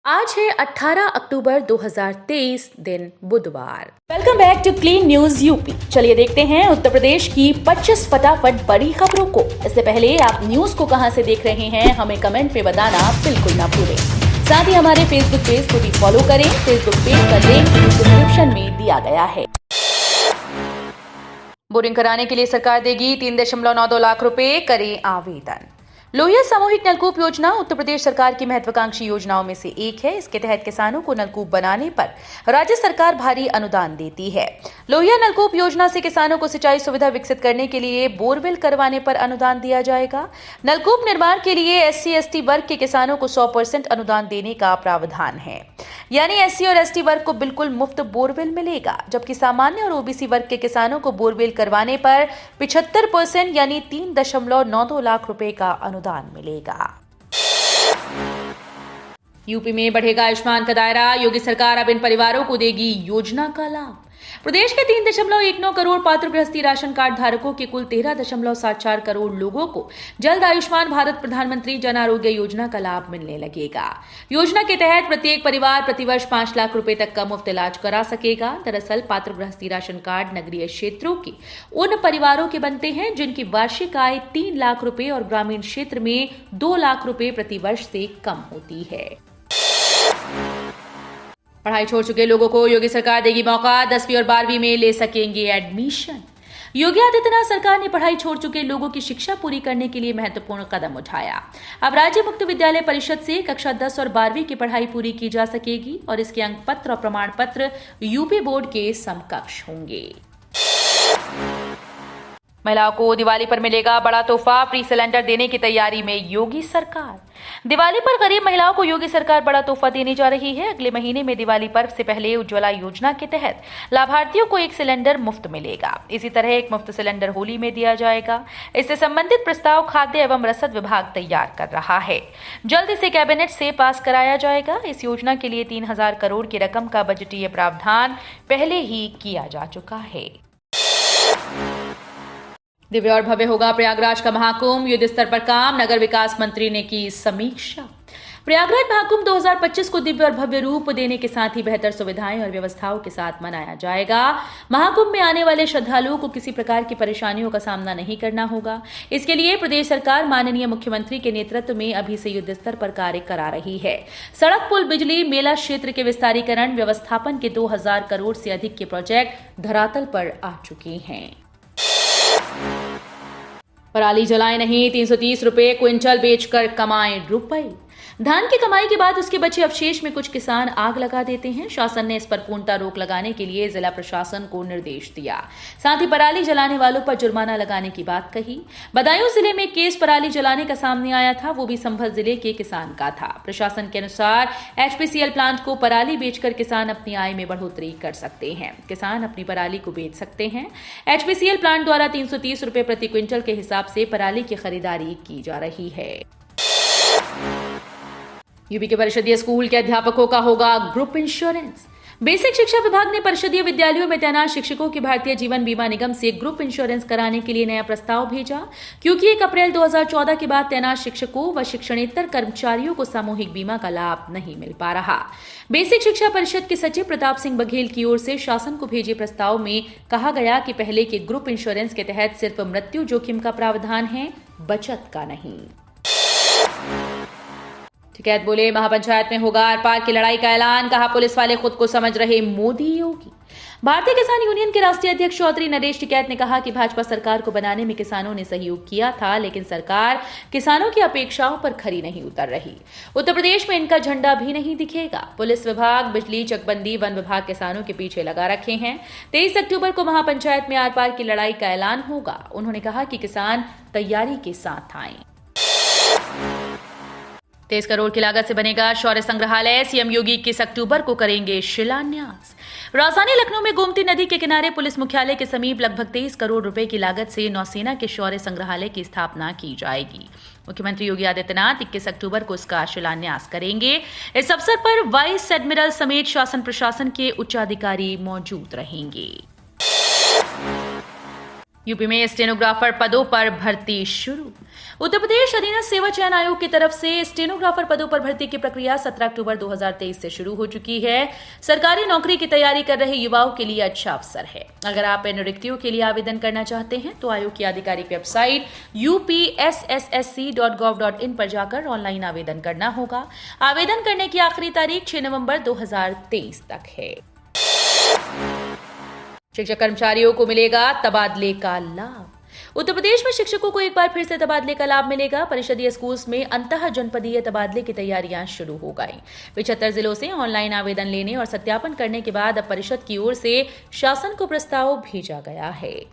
आज है 18 अक्टूबर 2023 दिन बुधवार। Welcome back to clean news UP. चलिए देखते हैं उत्तर प्रदेश की 25 फटाफट बड़ी खबरों को। इससे पहले आप न्यूज को कहां से देख रहे हैं हमें कमेंट पे बताना बिल्कुल ना भूलें। साथ ही हमारे फेसबुक पेज को भी फॉलो करें। फेसबुक पेज का लिंक डिस्क्रिप्शन में दिया गया है। बोरिंग कराने के लिए सरकार देगी 3.92 लाख रुपए, करें आवेदन। लोहिया सामूहिक नलकूप योजना उत्तर प्रदेश सरकार की महत्वाकांक्षी योजनाओं में से एक है। इसके तहत किसानों को नलकूप बनाने पर राज्य सरकार भारी अनुदान देती है। लोहिया नलकूप योजना से किसानों को सिंचाई सुविधा विकसित करने के लिए बोरवेल करवाने पर अनुदान दिया जाएगा। नलकूप निर्माण के लिए SC/ST वर्ग के किसानों को 100% अनुदान देने का प्रावधान है, यानी SC और ST वर्ग को बिल्कुल मुफ्त बोरवेल मिलेगा, जबकि सामान्य और OBC वर्ग के किसानों को बोरवेल करवाने पर 75% यानी 3.92 लाख रुपए का अनुदान मिलेगा। यूपी में बढ़ेगा आयुष्मान का दायरा, योगी सरकार अब इन परिवारों को देगी योजना का लाभ। प्रदेश के 3.19 करोड़ पात्र गृहस्थी राशन कार्ड धारकों के कुल 13.74 करोड़ लोगों को जल्द आयुष्मान भारत प्रधानमंत्री जन आरोग्य योजना का लाभ मिलने लगेगा। योजना के तहत प्रत्येक परिवार प्रतिवर्ष 5 लाख रुपए तक का मुफ्त इलाज करा सकेगा। दरअसल पात्र गृहस्थी राशन कार्ड नगरीय क्षेत्रों के उन परिवारों के बनते हैं जिनकी वार्षिक आय 3 लाख रुपए और ग्रामीण क्षेत्र में 2 लाख रुपए प्रतिवर्ष से कम होती है। पढ़ाई छोड़ चुके लोगों को योगी सरकार देगी मौका, 10वीं और 12वीं में ले सकेंगे एडमिशन। योगी आदित्यनाथ सरकार ने पढ़ाई छोड़ चुके लोगों की शिक्षा पूरी करने के लिए महत्वपूर्ण कदम उठाया। अब राज्य मुक्त विद्यालय परिषद से कक्षा 10 और 12वीं की पढ़ाई पूरी की जा सकेगी और इसके अंक पत्र और प्रमाण पत्र यूपी बोर्ड के समकक्ष होंगे। महिलाओं को दिवाली पर मिलेगा बड़ा तोहफा, फ्री सिलेंडर देने की तैयारी में योगी सरकार। दिवाली पर गरीब महिलाओं को योगी सरकार बड़ा तोहफा देने जा रही है। अगले महीने में दिवाली पर्व से पहले उज्ज्वला योजना के तहत लाभार्थियों को एक सिलेंडर मुफ्त मिलेगा। इसी तरह एक मुफ्त सिलेंडर होली में दिया जाएगा। इससे संबंधित प्रस्ताव खाद्य एवं रसद विभाग तैयार कर रहा है। जल्द इसे कैबिनेट से पास कराया जाएगा। इस योजना के लिए 3,000 करोड़ की रकम का बजटीय प्रावधान पहले ही किया जा चुका है। दिव्य और भव्य होगा प्रयागराज का महाकुंभ, युद्ध स्तर पर काम, नगर विकास मंत्री ने की समीक्षा। प्रयागराज महाकुंभ 2025 को दिव्य और भव्य रूप देने के साथ ही बेहतर सुविधाएं और व्यवस्थाओं के साथ मनाया जाएगा। महाकुंभ में आने वाले श्रद्धालुओं को किसी प्रकार की परेशानियों का सामना नहीं करना होगा। इसके लिए प्रदेश सरकार माननीय मुख्यमंत्री के नेतृत्व में अभी से युद्ध स्तर पर कार्य करा रही है। सड़क, पुल, बिजली, मेला क्षेत्र के विस्तारीकरण, व्यवस्थापन के 2,000 करोड़ से अधिक के प्रोजेक्ट धरातल पर आ चुके हैं। पराली जलाएं नहीं, 330 रुपए क्विंटल बेचकर कमाएं रुपए। धान की कमाई के बाद उसके बचे अवशेष में कुछ किसान आग लगा देते हैं। शासन ने इस पर पूर्णतः रोक लगाने के लिए जिला प्रशासन को निर्देश दिया। साथ ही पराली जलाने वालों पर जुर्माना लगाने की बात कही। बदायूं जिले में केस पराली जलाने का सामने आया था, वो भी संभल जिले के किसान का था। प्रशासन के अनुसार HPCL प्लांट को पराली बेचकर किसान अपनी आय में बढ़ोतरी कर सकते हैं। किसान अपनी पराली को बेच सकते हैं। HPCL प्लांट द्वारा 330 रुपए प्रति क्विंटल के हिसाब से पराली की खरीदारी की जा रही है। यूपी के परिषदीय स्कूल के अध्यापकों का होगा ग्रुप इंश्योरेंस। बेसिक शिक्षा विभाग ने परिषदीय विद्यालयों में तैनात शिक्षकों की भारतीय जीवन बीमा निगम से ग्रुप इंश्योरेंस कराने के लिए नया प्रस्ताव भेजा, क्योंकि 1 अप्रैल 2014 के बाद तैनात शिक्षकों व शिक्षणेतर कर्मचारियों को सामूहिक बीमा का लाभ नहीं मिल पा रहा। बेसिक शिक्षा परिषद के सचिव प्रताप सिंह बघेल की ओर से शासन को भेजे प्रस्ताव में कहा गया कि पहले के ग्रुप इंश्योरेंस के तहत सिर्फ मृत्यु जोखिम का प्रावधान है, बचत का नहीं। टिकैत बोले महापंचायत में होगा आर पार की लड़ाई का ऐलान, कहा पुलिस वाले खुद को समझ रहे मोदी योगी। भारतीय किसान यूनियन के राष्ट्रीय अध्यक्ष चौधरी नरेश टिकैत ने कहा कि भाजपा सरकार को बनाने में किसानों ने सहयोग किया था, लेकिन सरकार किसानों की अपेक्षाओं पर खरी नहीं उतर रही। उत्तर प्रदेश में इनका झंडा भी नहीं दिखेगा। पुलिस विभाग, बिजली, चकबंदी, वन विभाग किसानों के पीछे लगा रखे हैं। 23 अक्टूबर को महापंचायत में आर पार की लड़ाई का ऐलान होगा। उन्होंने कहा कि किसान तैयारी के साथ आए। 23 करोड़ की लागत से बनेगा शौर्य संग्रहालय, सीएम योगी 21 अक्टूबर को करेंगे शिलान्यास। राजधानी लखनऊ में गोमती नदी के किनारे पुलिस मुख्यालय के समीप लगभग 23 करोड़ रुपए की लागत से नौसेना के शौर्य संग्रहालय की स्थापना की जाएगी। मुख्यमंत्री योगी आदित्यनाथ 21 अक्टूबर को इसका शिलान्यास करेंगे। इस अवसर पर वाइस एडमिरल समेत शासन प्रशासन के उच्चाधिकारी मौजूद रहेंगे। यूपी में स्टेनोग्राफर पदों पर भर्ती शुरू। उत्तर प्रदेश अधीनस्थ सेवा चयन आयोग की तरफ से स्टेनोग्राफर पदों पर भर्ती की प्रक्रिया 17 अक्टूबर 2023 से शुरू हो चुकी है। सरकारी नौकरी की तैयारी कर रहे युवाओं के लिए अच्छा अवसर है। अगर आप इन रिक्तियों के लिए आवेदन करना चाहते हैं तो आयोग की आधिकारिक वेबसाइट upsssc.gov.in पर जाकर ऑनलाइन आवेदन करना होगा। आवेदन करने की आखिरी तारीख 6 नवंबर 2023 तक है। शिक्षक कर्मचारियों को मिलेगा तबादले का लाभ। उत्तर प्रदेश में शिक्षकों को एक बार फिर से तबादले का लाभ मिलेगा। परिषदीय स्कूल्स में अंतः जनपदीय तबादले की तैयारियां शुरू हो गई। 75 जिलों से ऑनलाइन आवेदन लेने और सत्यापन करने के बाद अब परिषद की ओर से शासन को प्रस्ताव भेजा गया है।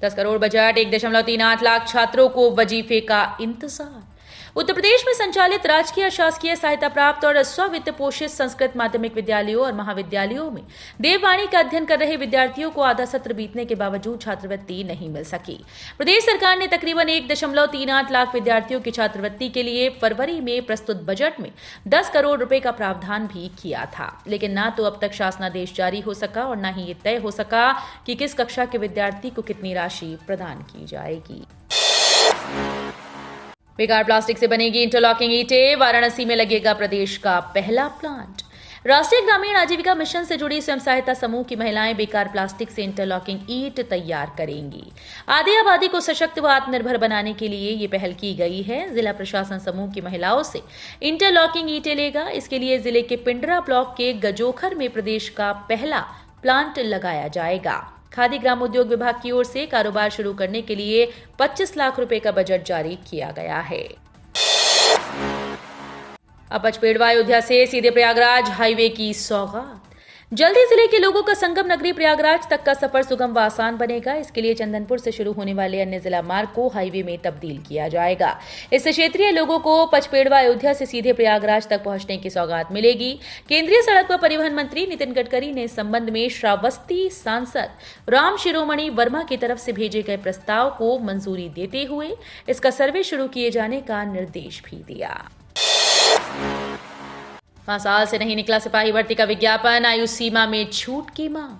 10 करोड़ बजट, 1.38 लाख छात्रों को वजीफे का इंतजार। उत्तर प्रदेश में संचालित राजकीय शासकीय सहायता प्राप्त और स्ववित्त पोषित संस्कृत माध्यमिक विद्यालयों और महाविद्यालयों में देववाणी का अध्ययन कर रहे विद्यार्थियों को आधा सत्र बीतने के बावजूद छात्रवृत्ति नहीं मिल सकी। प्रदेश सरकार ने तकरीबन 1.38 लाख विद्यार्थियों की छात्रवृत्ति के लिए फरवरी में प्रस्तुत बजट में 10 करोड़ रुपए का प्रावधान भी किया था, लेकिन न तो अब तक शासनादेश जारी हो सका और न ही ये तय हो सका कि किस कक्षा के विद्यार्थी को कितनी राशि प्रदान की जाएगी। बेकार प्लास्टिक से बनेगी इंटरलॉकिंग ईंटें। वाराणसी में लगेगा प्रदेश का पहला प्लांट। राष्ट्रीय ग्रामीण आजीविका मिशन से जुड़ी स्वयं सहायता समूह की महिलाएं बेकार प्लास्टिक से इंटरलॉकिंग ईंट तैयार करेंगी। आधी आबादी को सशक्त व आत्मनिर्भर बनाने के लिए ये पहल की गई है। जिला प्रशासन समूह की महिलाओं से इंटरलॉकिंग ईंटें लेगा। इसके लिए जिले के पिंडरा ब्लॉक के गजोखर में प्रदेश का पहला प्लांट लगाया जाएगा। खादी ग्रामोद्योग विभाग की ओर से कारोबार शुरू करने के लिए 25 लाख रुपए का बजट जारी किया गया है। अब पचपेड़वा अयोध्या से सीधे प्रयागराज हाईवे की सौगात। जल्द ही जिले के लोगों का संगम नगरी प्रयागराज तक का सफर सुगम व आसान बनेगा। इसके लिए चंदनपुर से शुरू होने वाले अन्य जिला मार्ग को हाईवे में तब्दील किया जाएगा। इससे क्षेत्रीय लोगों को पचपेड़वा अयोध्या से सीधे प्रयागराज तक पहुंचने की सौगात मिलेगी। केंद्रीय सड़क व परिवहन मंत्री नितिन गडकरी ने इस संबंध में श्रावस्ती सांसद राम शिरोमणि वर्मा की तरफ से भेजे गए प्रस्ताव को मंजूरी देते हुए इसका सर्वे शुरू किए जाने का निर्देश भी दिया। 5 साल से नहीं निकला सिपाही भर्ती का विज्ञापन, आयु सीमा में छूट की मांग।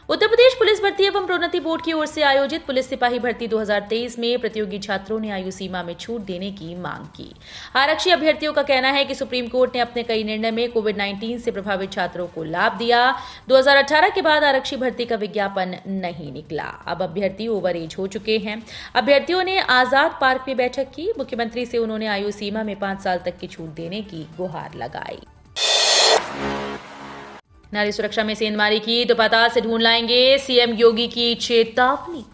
उत्तर प्रदेश पुलिस भर्ती एवं प्रोन्नति बोर्ड की ओर से आयोजित पुलिस सिपाही भर्ती 2023 में प्रतियोगी छात्रों ने आयु सीमा में छूट देने की मांग की। आरक्षी अभ्यर्थियों का कहना है कि सुप्रीम कोर्ट ने अपने कई निर्णय में कोविड-19 से प्रभावित छात्रों को लाभ दिया। 2018 के बाद आरक्षी भर्ती का विज्ञापन नहीं निकला। अब अभ्यर्थी ओवर एज हो चुके हैं। अभ्यर्थियों ने आजाद पार्क में बैठक की। मुख्यमंत्री से उन्होंने आयु सीमा में 5 साल तक की छूट देने की गुहार लगाई। नारी सुरक्षा में सेंधमारी की तो पाताल से ढूंढ लाएंगे, सीएम योगी की चेतावनी।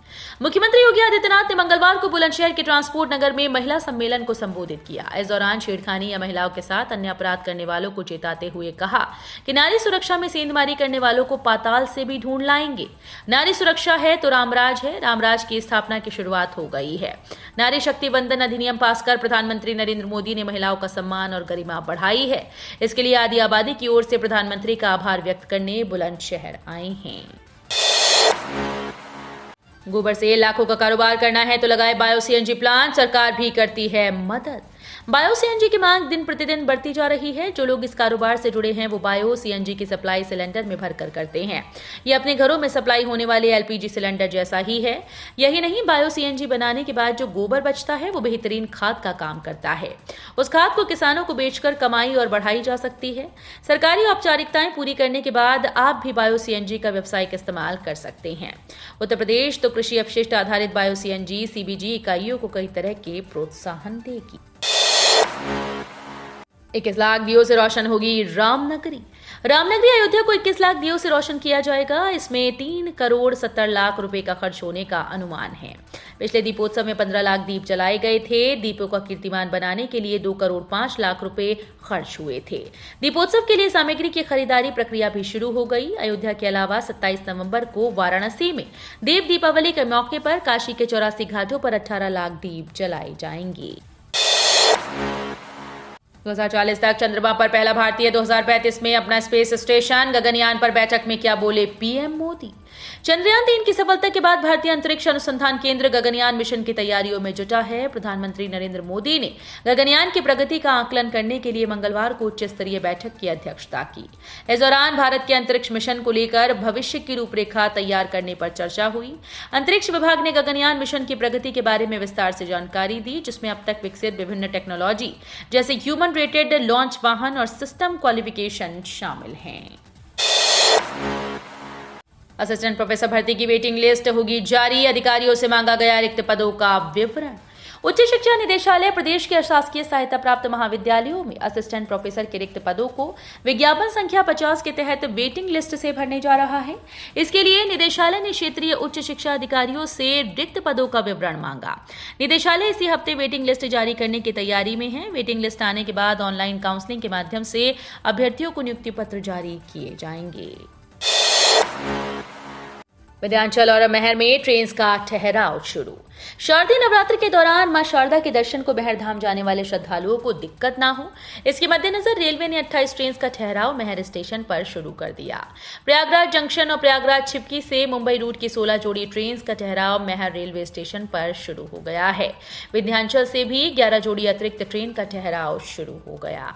मुख्यमंत्री योगी आदित्यनाथ ने मंगलवार को बुलंदशहर के ट्रांसपोर्ट नगर में महिला सम्मेलन को संबोधित किया। इस दौरान छेड़खानी या महिलाओं के साथ अन्य अपराध करने वालों को चेताते हुए कहा कि नारी सुरक्षा में सेंधमारी करने वालों को पाताल से भी ढूंढ लाएंगे। नारी सुरक्षा है तो रामराज है। रामराज की स्थापना की शुरुआत हो गई है। नारी शक्ति वंदन अधिनियम पास कर प्रधानमंत्री नरेंद्र मोदी ने महिलाओं का सम्मान और गरिमा बढ़ाई है। इसके लिए आदि आबादी की ओर से प्रधानमंत्री का आभार व्यक्त करने बुलंदशहर आए हैं। गोबर से लाखों का कारोबार करना है तो लगाए बायो सीएनजी प्लांट, सरकार भी करती है मदद। बायो सीएनजी की मांग दिन प्रतिदिन बढ़ती जा रही है। जो लोग इस कारोबार से जुड़े हैं वो बायो सीएनजी की सप्लाई सिलेंडर में भरकर करते हैं। ये अपने घरों में सप्लाई होने वाले एलपीजी सिलेंडर जैसा ही है। यही नहीं, बायो सीएनजी बनाने के बाद जो गोबर बचता है वो बेहतरीन खाद का काम करता है। उस खाद को किसानों को बेचकर कमाई और बढ़ाई जा सकती है। सरकारी औपचारिकताएं पूरी करने के बाद आप भी बायो सीएनजी का व्यावसायिक इस्तेमाल कर सकते हैं। उत्तर प्रदेश तो कृषि अपशिष्ट आधारित बायो सीएनजी सीबीजी इकाइयों को कई तरह के प्रोत्साहन देगी। 21 लाख दियों से रोशन होगी रामनगरी। रामनगरी अयोध्या को 21 लाख दियों से रोशन किया जाएगा। इसमें 3 करोड़ 70 लाख रुपए का खर्च होने का अनुमान है। पिछले दीपोत्सव में 15 लाख दीप जलाए गए थे। दीपों का कीर्तिमान बनाने के लिए 2 करोड़ 5 लाख रुपए खर्च हुए थे। दीपोत्सव के लिए सामग्री की खरीदारी प्रक्रिया भी शुरू हो गई। अयोध्या के अलावा 27 नवंबर को वाराणसी में देव दीपावली के मौके पर काशी के 84 घाटों पर 18 लाख दीप जलाए जाएंगे। 2040 तक चंद्रमा पर पहला भारतीय, 2035 में अपना स्पेस स्टेशन। गगनयान पर बैठक में क्या बोले पीएम मोदी। चंद्रयान 3 की सफलता के बाद भारतीय अंतरिक्ष अनुसंधान केंद्र गगनयान मिशन की तैयारियों में जुटा है। प्रधानमंत्री नरेंद्र मोदी ने गगनयान की प्रगति का आकलन करने के लिए मंगलवार को उच्च स्तरीय बैठक की अध्यक्षता की। इस दौरान भारत के अंतरिक्ष मिशन को लेकर भविष्य की रूपरेखा तैयार करने पर चर्चा हुई। अंतरिक्ष विभाग ने गगनयान मिशन की प्रगति के बारे में विस्तार से जानकारी दी, जिसमें अब तक विकसित विभिन्न टेक्नोलॉजी जैसे ह्यूमन रेटेड लॉन्च वाहन और सिस्टम क्वालिफिकेशन शामिल हैं। असिस्टेंट प्रोफेसर भर्ती की वेटिंग लिस्ट होगी जारी। अधिकारियों से मांगा गया रिक्त पदों का विवरण। उच्च शिक्षा निदेशालय प्रदेश के अशासकीय सहायता प्राप्त महाविद्यालयों में असिस्टेंट प्रोफेसर के रिक्त पदों को विज्ञापन संख्या 50 के तहत वेटिंग लिस्ट से भरने जा रहा है। इसके लिए निदेशालय ने क्षेत्रीय उच्च शिक्षा अधिकारियों से रिक्त पदों का विवरण मांगा। निदेशालय इसी हफ्ते वेटिंग लिस्ट जारी करने की तैयारी में है। वेटिंग लिस्ट आने के बाद ऑनलाइन काउंसलिंग के माध्यम से अभ्यर्थियों को नियुक्ति पत्र जारी किए जाएंगे। विंध्याचल और महर में ट्रेन का ठहराव शुरू। शारदीय नवरात्र के दौरान मां शारदा के दर्शन को महर धाम जाने वाले श्रद्धालुओं को दिक्कत ना हो, इसके मद्देनजर रेलवे ने 28 ट्रेन का ठहराव महर स्टेशन पर शुरू कर दिया। प्रयागराज जंक्शन और प्रयागराज छिपकी से मुंबई रूट की 16 जोड़ी ट्रेन का ठहराव महर रेलवे स्टेशन पर शुरू हो गया है। विंध्याचल से भी 11 जोड़ी अतिरिक्त ट्रेन का ठहराव शुरू हो गया।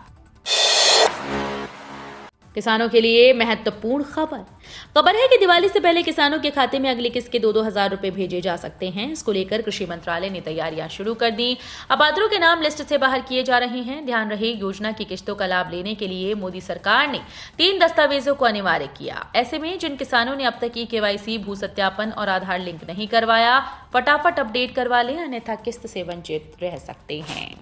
किसानों के लिए महत्वपूर्ण खबर है कि दिवाली से पहले किसानों के खाते में अगली किस्त के 2-2 हजार रुपए भेजे जा सकते हैं। इसको लेकर कृषि मंत्रालय ने तैयारियां शुरू कर दी। अब पात्रों के नाम लिस्ट से बाहर किए जा रहे हैं। ध्यान रहे, योजना की किस्तों का लाभ लेने के लिए मोदी सरकार ने 3 दस्तावेजों को अनिवार्य किया। ऐसे में जिन किसानों ने अब तक KYC, भू सत्यापन और आधार लिंक नहीं करवाया, फटाफट अपडेट करवा लें, अन्यथा किस्त से वंचित रह सकते हैं।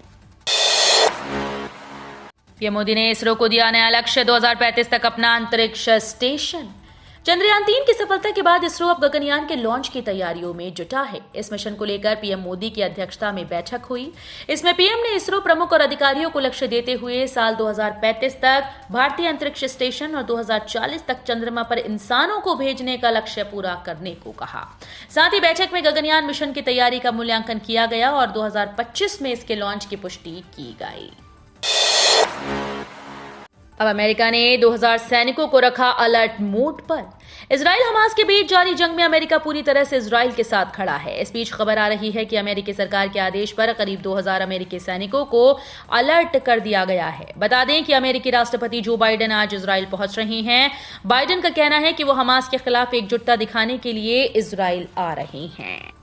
पीएम मोदी ने इसरो को दिया नया लक्ष्य, 2035 तक अपना अंतरिक्ष स्टेशन। चंद्रयान 3 की सफलता के बाद इसरो अब गगनयान के लॉन्च की तैयारियों में जुटा है। इस मिशन को लेकर पीएम मोदी की अध्यक्षता में बैठक हुई। इसमें पीएम ने इसरो प्रमुख और अधिकारियों को लक्ष्य देते हुए साल 2035 तक भारतीय अंतरिक्ष स्टेशन और 2040 तक चंद्रमा पर इंसानों को भेजने का लक्ष्य पूरा करने को कहा। साथ ही बैठक में गगनयान मिशन की तैयारी का मूल्यांकन किया गया और 2025 में इसके लॉन्च की पुष्टि की गई। अब अमेरिका ने 2000 सैनिकों को रखा अलर्ट मोड पर। इजराइल हमास के बीच जारी जंग में अमेरिका पूरी तरह से इजराइल के साथ खड़ा है। इस बीच खबर आ रही है कि अमेरिकी सरकार के आदेश पर करीब 2000 अमेरिकी सैनिकों को अलर्ट कर दिया गया है। बता दें कि अमेरिकी राष्ट्रपति जो बाइडेन आज इजराइल पहुंच रहे हैं। बाइडेन का कहना है कि वो हमास के खिलाफ एकजुटता दिखाने के लिए इजराइल आ रहे हैं।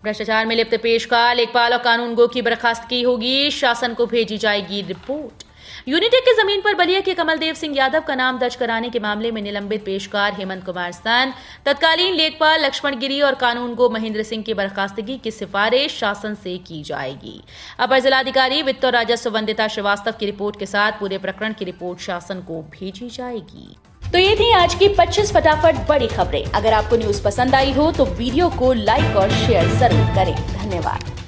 भ्रष्टाचार में लिप्त पेशकार, लेखपाल और कानूनगो की बर्खास्तगी होगी। शासन को भेजी जाएगी रिपोर्ट। यूनिटेक की जमीन पर बलिया के कमलदेव सिंह यादव का नाम दर्ज कराने के मामले में निलंबित पेशकार हेमंत कुमार सन, तत्कालीन लेखपाल लक्ष्मण गिरी और कानूनगो महेंद्र सिंह की बर्खास्तगी की सिफारिश शासन से की जाएगी। अपर जिलाधिकारी वित्त और राजस्व वंदिता श्रीवास्तव की रिपोर्ट के साथ पूरे प्रकरण की रिपोर्ट शासन को भेजी जाएगी। तो ये थी आज की 25 फटाफट बड़ी खबरें। अगर आपको न्यूज पसंद आई हो तो वीडियो को लाइक और शेयर जरूर करें। धन्यवाद।